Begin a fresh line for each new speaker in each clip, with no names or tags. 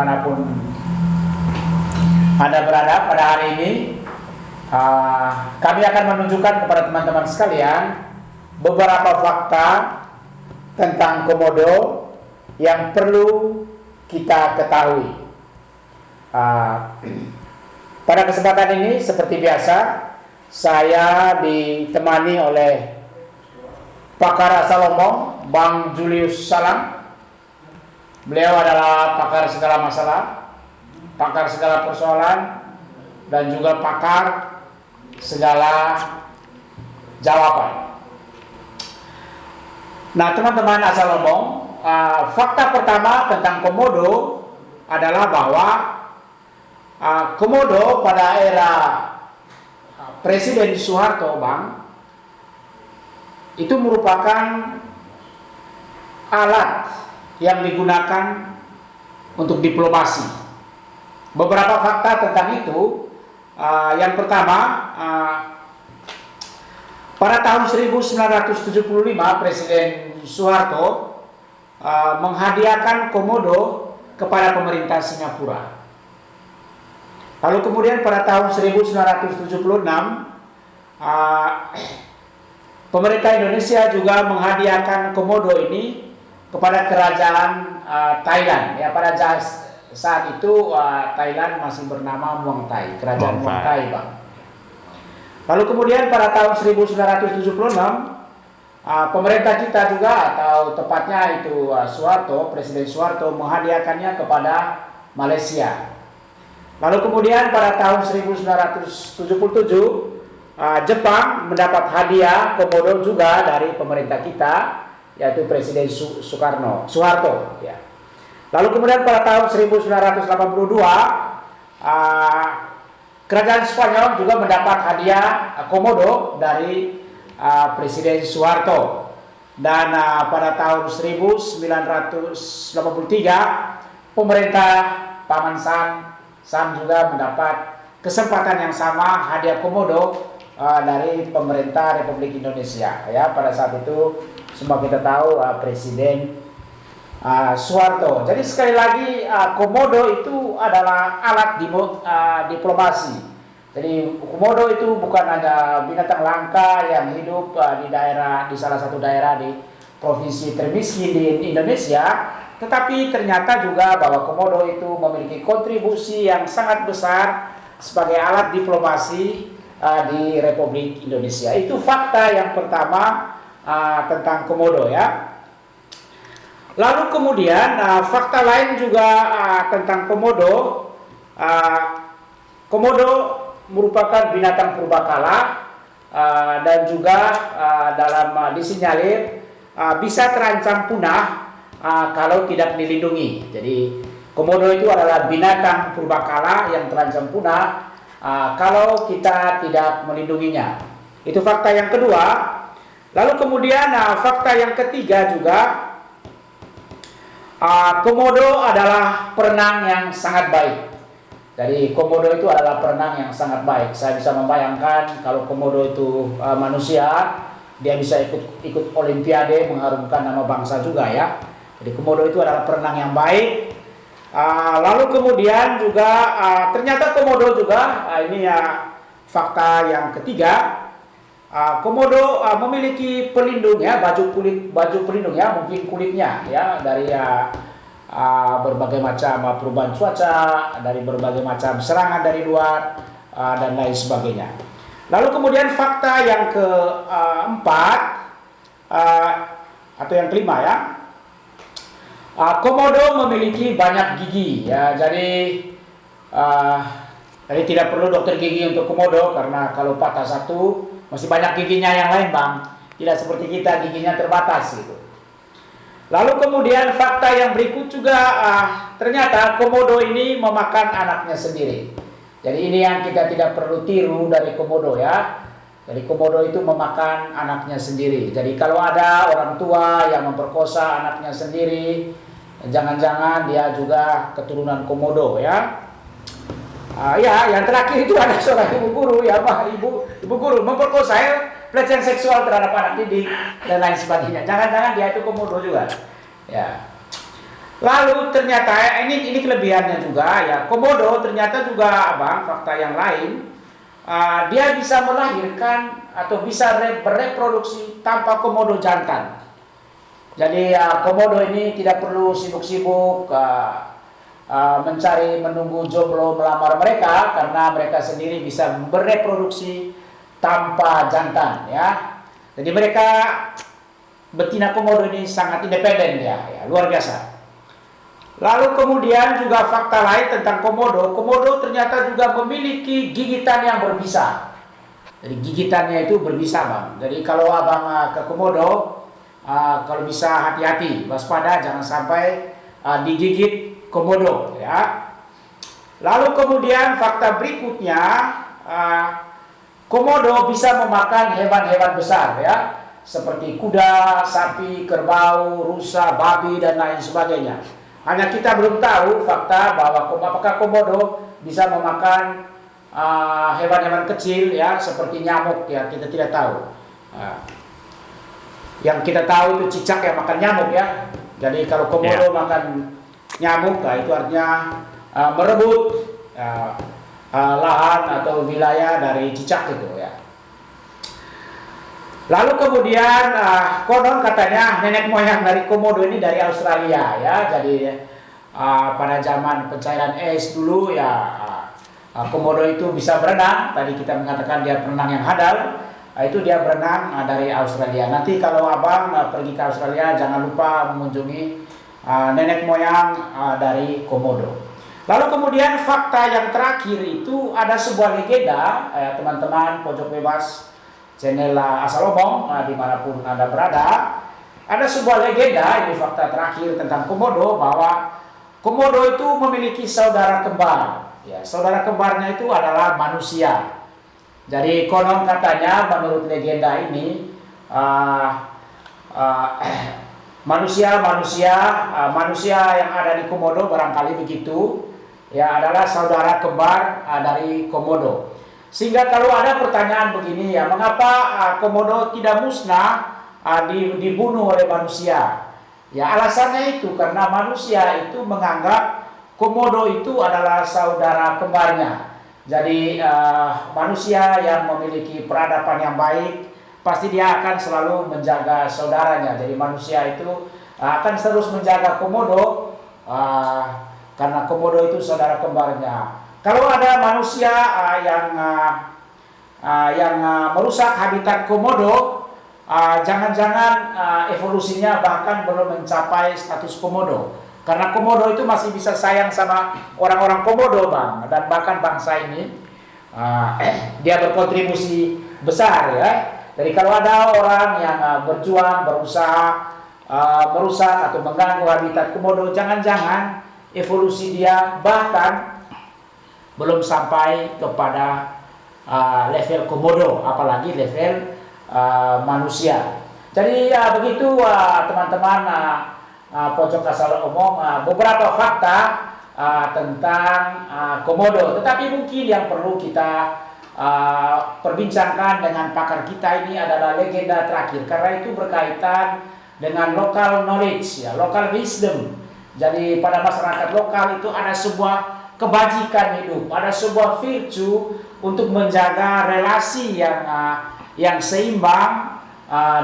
dimanapun Anda berada pada hari ini. Kami akan menunjukkan kepada teman-teman sekalian beberapa fakta tentang komodo yang perlu kita ketahui. Pada kesempatan ini, seperti biasa, saya ditemani oleh pakar asal Lombok, Bang Julius Salam. Beliau adalah pakar segala masalah, pakar segala persoalan, dan juga pakar segala jawaban. Nah, teman-teman asal Lombok, fakta pertama tentang komodo adalah bahwa komodo pada era Presiden Soeharto, Bang, itu merupakan alat yang digunakan untuk diplomasi. Beberapa fakta tentang itu, yang pertama, pada tahun 1975 Presiden Soeharto menghadiahkan komodo kepada pemerintah Singapura. Lalu kemudian pada tahun 1976 pemerintah Indonesia juga menghadiahkan komodo ini kepada kerajaan Thailand. Ya, pada saat itu Thailand masih bernama Muang Thai, kerajaan Muang Thai, Bang. Lalu kemudian pada tahun 1976 pemerintah kita juga, atau tepatnya itu Presiden Soeharto menghadiahkannya kepada Malaysia. Lalu kemudian pada tahun 1977 Jepang mendapat hadiah komodo juga dari pemerintah kita, yaitu Presiden Soeharto. Ya. Lalu kemudian pada tahun 1982 Kerajaan Spanyol juga mendapat hadiah komodo dari Presiden Soeharto. Dan pada tahun 1983 pemerintah Paman Sam juga mendapat kesempatan yang sama, hadiah komodo dari pemerintah Republik Indonesia. Ya, pada saat itu semua kita tahu Presiden Soeharto. Jadi sekali lagi komodo itu adalah alat diplomasi. Jadi komodo itu bukan hanya binatang langka yang hidup di salah satu daerah di provinsi termiskin di Indonesia, tetapi ternyata juga bahwa komodo itu memiliki kontribusi yang sangat besar sebagai alat diplomasi di Republik Indonesia. Itu fakta yang pertama tentang komodo, ya. Lalu kemudian fakta lain juga tentang komodo. Komodo merupakan binatang purbakala dan juga dalam disinyalir bisa terancam punah kalau tidak dilindungi. Jadi komodo itu adalah binatang purbakala yang terancam punah kalau kita tidak melindunginya. Itu fakta yang kedua. Lalu kemudian fakta yang ketiga juga, komodo adalah perenang yang sangat baik. Jadi komodo itu adalah perenang yang sangat baik. Saya bisa membayangkan kalau komodo itu manusia, dia bisa ikut olimpiade mengharumkan nama bangsa juga, ya. Jadi komodo itu adalah perenang yang baik. Lalu kemudian juga ternyata komodo juga, ini ya fakta yang ketiga, komodo memiliki pelindung, ya, baju pelindung, ya, mungkin kulitnya, ya, dari berbagai macam perubahan cuaca, dari berbagai macam serangan dari luar dan lain sebagainya. Lalu kemudian fakta yang keempat atau yang kelima, ya. Komodo memiliki banyak gigi, ya, jadi tidak perlu dokter gigi untuk komodo, karena kalau patah satu masih banyak giginya yang lain, Bang. Tidak seperti kita, giginya terbatas gitu. Lalu kemudian fakta yang berikut juga, ternyata komodo ini memakan anaknya sendiri. Jadi ini yang kita tidak perlu tiru dari komodo, ya. Jadi komodo itu memakan anaknya sendiri. Jadi kalau ada orang tua yang memperkosa anaknya sendiri, jangan-jangan dia juga keturunan komodo, ya. Ya, yang terakhir itu ada seorang ibu guru, ya, Pak, ibu guru memperkosa, pelecehan seksual terhadap anak didik dan lain sebagainya. Jangan-jangan dia itu komodo juga, ya. Lalu ternyata ini kelebihannya juga ya, komodo ternyata juga abang, fakta yang lain, dia bisa melahirkan atau bisa bereproduksi tanpa komodo jantan. Jadi komodo ini tidak perlu sibuk-sibuk mencari menunggu jomblo melamar mereka, karena mereka sendiri bisa bereproduksi tanpa jantan ya. Jadi mereka, betina komodo ini sangat independen ya, luar biasa. Lalu kemudian juga fakta lain tentang komodo, komodo ternyata juga memiliki gigitan yang berbisa. Jadi gigitannya itu berbisa bang. Jadi kalau abang ke komodo, kalau bisa hati-hati, waspada, jangan sampai digigit komodo ya. Lalu kemudian fakta berikutnya, komodo bisa memakan hewan-hewan besar ya, seperti kuda, sapi, kerbau, rusa, babi dan lain sebagainya. Hanya kita belum tahu fakta bahwa apakah komodo bisa memakan hewan-hewan kecil ya, seperti nyamuk ya, kita tidak tahu. Yang kita tahu itu cicak yang makan nyamuk ya. Jadi kalau komodo makan nyamuk, itu artinya merebut lahan atau wilayah dari cicak itu ya. Lalu kemudian konon katanya nenek moyang dari komodo ini dari Australia ya. Jadi pada zaman pencairan es dulu ya, komodo itu bisa berenang. Tadi kita mengatakan dia perenang yang handal, itu dia berenang dari Australia. Nanti kalau abang pergi ke Australia, jangan lupa mengunjungi nenek moyang dari komodo. Lalu kemudian fakta yang terakhir itu, ada sebuah legenda teman-teman pojok bebas channel Asal Omong, dimanapun Anda berada, ada sebuah legenda, ini fakta terakhir tentang komodo, bahwa komodo itu memiliki saudara kembar ya. Saudara kembarnya itu adalah manusia. Jadi konon katanya menurut legenda ini, manusia yang ada di komodo, barangkali begitu ya, adalah saudara kembar dari komodo. Sehingga kalau ada pertanyaan begini ya, mengapa komodo tidak musnah, dibunuh oleh manusia? Ya alasannya itu karena manusia itu menganggap komodo itu adalah saudara kembarnya. Jadi manusia yang memiliki peradaban yang baik, pasti dia akan selalu menjaga saudaranya. Jadi manusia itu akan terus menjaga komodo, karena komodo itu saudara kembarnya. Kalau ada manusia yang merusak habitat komodo, jangan-jangan evolusinya bahkan belum mencapai status komodo. Karena komodo itu masih bisa sayang sama orang-orang komodo bang, dan bahkan bangsa ini dia berkontribusi besar ya. Jadi kalau ada orang yang berjuang, berusaha merusak atau mengganggu habitat komodo, jangan-jangan evolusi dia bahkan belum sampai kepada level komodo, apalagi level manusia. Jadi begitu teman-teman pojok Asal Omong, beberapa fakta tentang komodo. Tetapi mungkin yang perlu kita perbincangkan dengan pakar kita ini adalah legenda terakhir, karena itu berkaitan dengan local knowledge ya, local wisdom. Jadi pada masyarakat lokal itu ada sebuah kebajikan hidup, ada sebuah virtue untuk menjaga relasi yang seimbang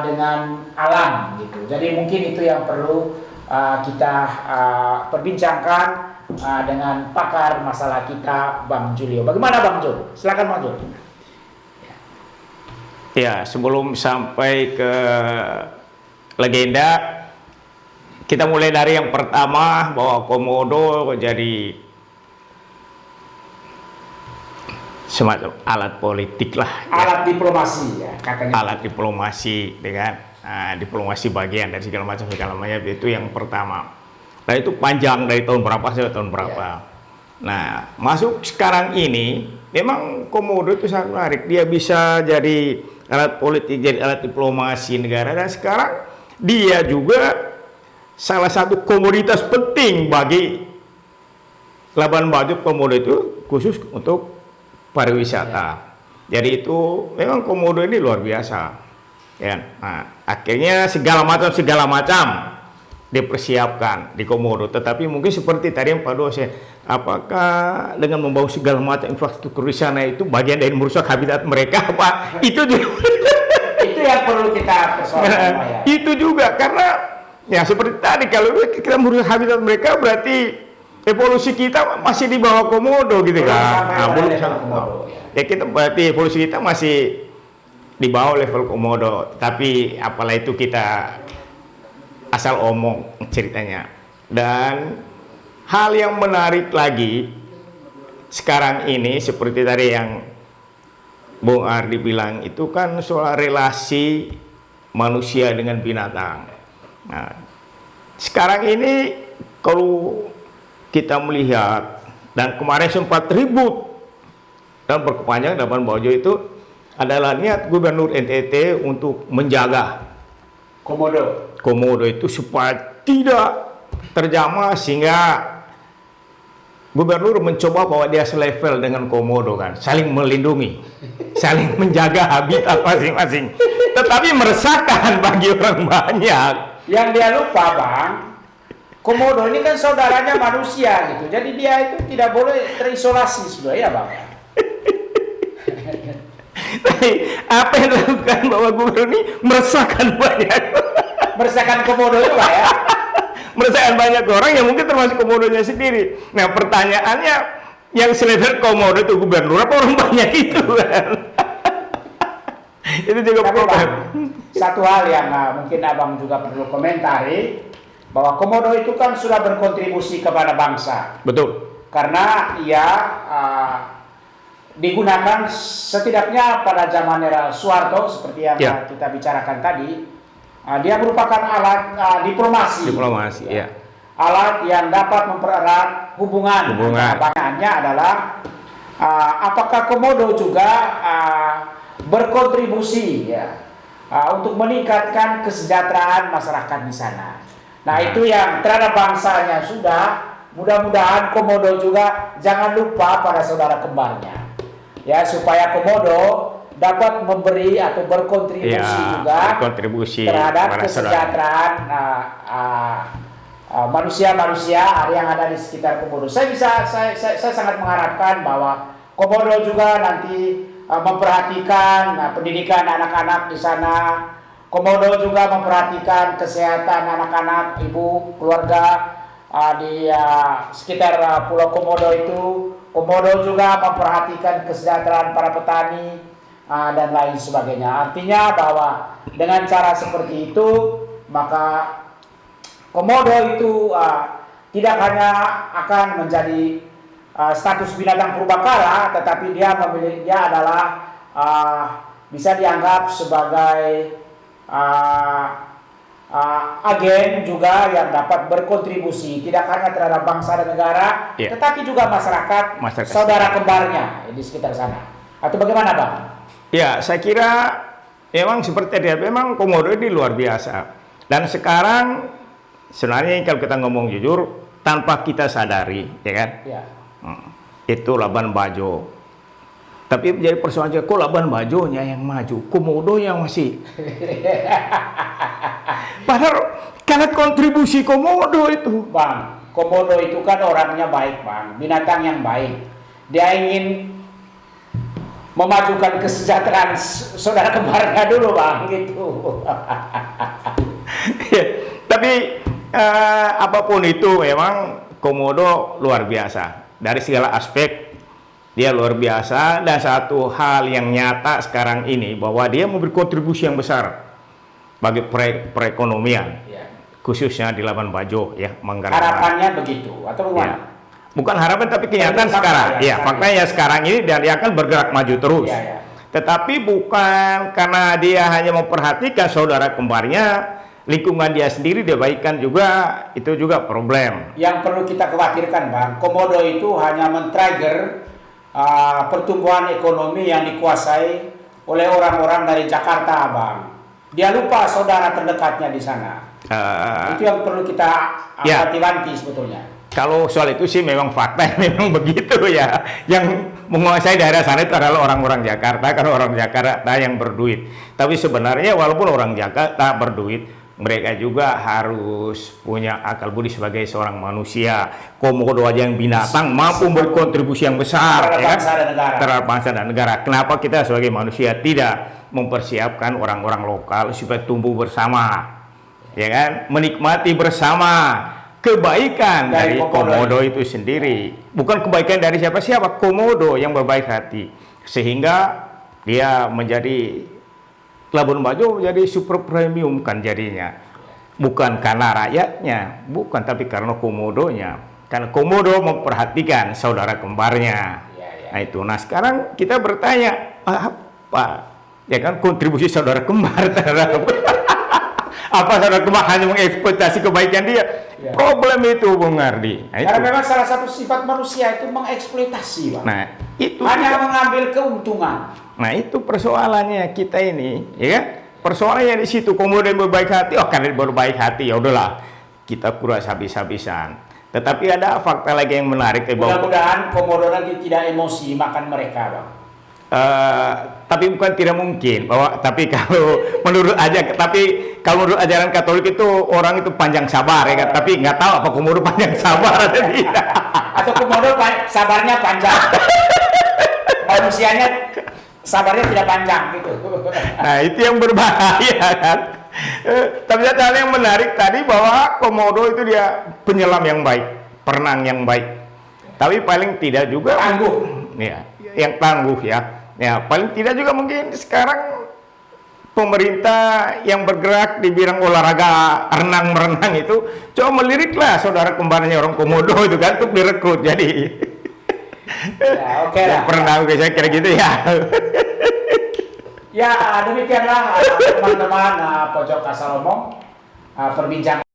dengan alam gitu. Jadi mungkin itu yang perlu kita perbincangkan dengan pakar masalah kita, Bang Julio. Bagaimana Bang Jul? Silakan Bang Jul.
Ya, sebelum sampai ke legenda, kita mulai dari yang pertama, bahwa komodo jadi semacam alat politik lah.
Alat diplomasi ya katanya.
Alat diplomasi dengan diplomasi bagian dari segala macam itu yang pertama. Nah itu panjang dari tahun berapa sampai tahun berapa. Nah masuk sekarang ini memang komodo itu sangat menarik. Dia bisa jadi alat politik, jadi alat diplomasi negara, dan sekarang dia juga salah satu komoditas penting bagi Labuan Bajo. Komodo itu khusus untuk pariwisata. Jadi itu memang komodo ini luar biasa. Ya, nah, akhirnya segala macam dipersiapkan di Komodo. Tetapi mungkin seperti tadi yang Pak dosen, apakah dengan membawa segala macam infrastruktur di sana itu bagian dari merusak habitat mereka, Pak? Itu juga,
Itu yang perlu kita persoalkan, Pak, ya.
itu juga karena ya seperti tadi kalau kita merusak habitat mereka berarti evolusi kita masih di bawah Komodo gitu
Belum
kan.
sampai pada
Belum
level
sampai.
Komodo,
Ya kita berarti evolusi kita masih di bawah level Komodo. Tapi apalah itu kita asal omong ceritanya. Dan hal yang menarik lagi sekarang ini seperti tadi yang Bung Ardi bilang itu kan soal relasi manusia dengan binatang. Nah, sekarang ini kalau kita melihat dan kemarin sempat ribut dan berkepanjangan Labuan Bajo itu adalah niat Gubernur NTT untuk menjaga Komodo itu supaya tidak terjamah, sehingga Gubernur mencoba bahwa dia selevel dengan Komodo kan, saling melindungi, saling menjaga habitat masing-masing. Tetapi meresahkan bagi orang banyak.
Yang dia lupa, Bang, Komodo ini kan saudaranya manusia gitu. Jadi dia itu tidak boleh terisolasi sudah ya, Bang.
Tapi apa yang dilakukan Bapak Gubernur ini meresahkan banyak.
Meresahkan Komodo itu, Pak, ya.
Meresahkan banyak orang yang mungkin termasuk Komodonya sendiri. Nah pertanyaannya, yang selevel Komodo itu Gubernur apa orang banyak itu kan? Itu juga
Tapi,
problem.
Bang, satu hal yang mungkin Abang juga perlu komentari, bahwa Komodo itu kan sudah berkontribusi kepada bangsa.
Betul.
Karena ia digunakan setidaknya pada zaman era Soeharto seperti yang
Ya.
kita bicarakan tadi. Dia merupakan alat diplomasi.
Ya.
Alat yang dapat mempererat hubungan. Pertanyaannya adalah apakah Komodo juga berkontribusi ya untuk meningkatkan kesejahteraan masyarakat di sana. Nah, itu yang terhadap bangsanya sudah. Mudah-mudahan Komodo juga jangan lupa pada saudara kembarnya. Ya, supaya Komodo dapat memberi atau berkontribusi juga terhadap kesejahteraan manusia-manusia yang ada di sekitar Komodo. Saya sangat mengharapkan bahwa Komodo juga nanti memperhatikan pendidikan anak-anak di sana. Komodo juga memperhatikan kesehatan anak-anak, ibu, keluarga di sekitar Pulau Komodo itu. Komodo juga memperhatikan kesejahteraan para petani dan lain sebagainya. Artinya bahwa dengan cara seperti itu, maka Komodo itu tidak hanya akan menjadi status binatang purbakala, tetapi dia adalah bisa dianggap sebagai agen juga yang dapat berkontribusi tidak hanya terhadap bangsa dan negara, tetapi juga masyarakat saudara kembarnya di sekitar sana. Atau bagaimana, Bang?
Ya, saya kira memang seperti dia, memang Komodo ini luar biasa. Dan sekarang sebenarnya kalau kita ngomong jujur, tanpa kita sadari, ya kan?
Ya.
Itu Labuan Bajo. Tapi menjadi persoalan, kok Labuan Bajonya yang maju, Komodo yang masih. Padahal karena kontribusi Komodo itu.
Bang, Komodo itu kan orangnya baik, Bang. Binatang yang baik. Dia ingin memajukan kesejahteraan saudara kembarnya dulu, Bang, gitu.
Tapi apapun itu memang Komodo luar biasa. Dari segala aspek dia luar biasa, dan satu hal yang nyata sekarang ini bahwa dia memberi kontribusi yang besar bagi perekonomian, khususnya di Labuan Bajo, ya, Manggarai.
Harapannya begitu atau bagaimana?
Ya. Bukan harapan tapi kenyataan sekarang. Faktanya sekarang ini, dan dia akan bergerak maju terus. Tetapi bukan karena dia hanya memperhatikan saudara kembarnya, lingkungan dia sendiri dia baikkan juga, itu juga problem. Yang
perlu kita khawatirkan, Bang, Komodo itu hanya men-trigger pertumbuhan ekonomi yang dikuasai oleh orang-orang dari Jakarta, Bang. Dia lupa saudara terdekatnya di sana. Itu yang perlu kita hati-hati sebetulnya.
Kalau soal itu sih memang fakta, memang begitu ya. Yang menguasai daerah sana itu adalah orang-orang Jakarta, karena orang Jakarta yang berduit. Tapi sebenarnya walaupun orang Jakarta berduit, mereka juga harus punya akal budi sebagai seorang manusia. Komodo aja yang binatang mampu berkontribusi yang besar
terhadap
ya kan?
bangsa dan negara.
Terhadap bangsa dan negara. Kenapa kita sebagai manusia tidak mempersiapkan orang-orang lokal supaya tumbuh bersama, ya kan? Menikmati bersama kebaikan dari komodo itu sendiri. Bukan kebaikan dari siapa-siapa, komodo yang berbaik hati. Sehingga dia menjadi Labuan Bajo menjadi super premium kan jadinya. Bukan karena rakyatnya, bukan, tapi karena komodonya. Karena komodo memperhatikan saudara kembarnya. Nah itu. Nah sekarang kita bertanya, apa? Ya kan kontribusi saudara kembar terhadap apa saudara kembar hanya mengeksploitasi kebaikan dia?
Ya.
Problem itu, Bung Ardi. Nah,
Karena memang salah satu sifat manusia itu mengeksploitasi, Bang.
Nah, itu
Hanya mengambil keuntungan.
Nah, itu persoalannya kita ini, ya kan? Persoalannya di situ, komodo yang berbaik hati, karena dia berbaik hati, ya udahlah, kita kuras habis-habisan. Tetapi ada fakta lagi yang menarik,
Mudah-mudahan komodo nanti tidak emosi makan mereka, Bang.
tapi bukan tidak mungkin bahwa, tapi kalau menurut ajaran Katolik itu orang itu panjang sabar, ya kan? Tapi nggak tahu apa komodo panjang sabar atau tidak.
Atau komodo sabarnya panjang. Manusianya sabarnya tidak panjang gitu.
Nah, itu yang berbahaya kan. Tapi ada hal yang menarik tadi bahwa komodo itu dia penyelam yang baik, perenang yang baik. Tapi paling tidak juga
Tangguh.
ya, yang tangguh ya. Ya, paling tidak juga mungkin sekarang pemerintah yang bergerak di bidang olahraga renang-merenang itu coba meliriklah saudara kembarnya orang komodo itu kan untuk direkrut jadi.
Ya, oke lah.
Perenang saya kira gitu ya.
Ya, demikianlah teman-teman Pojok Asal Omong perbincangan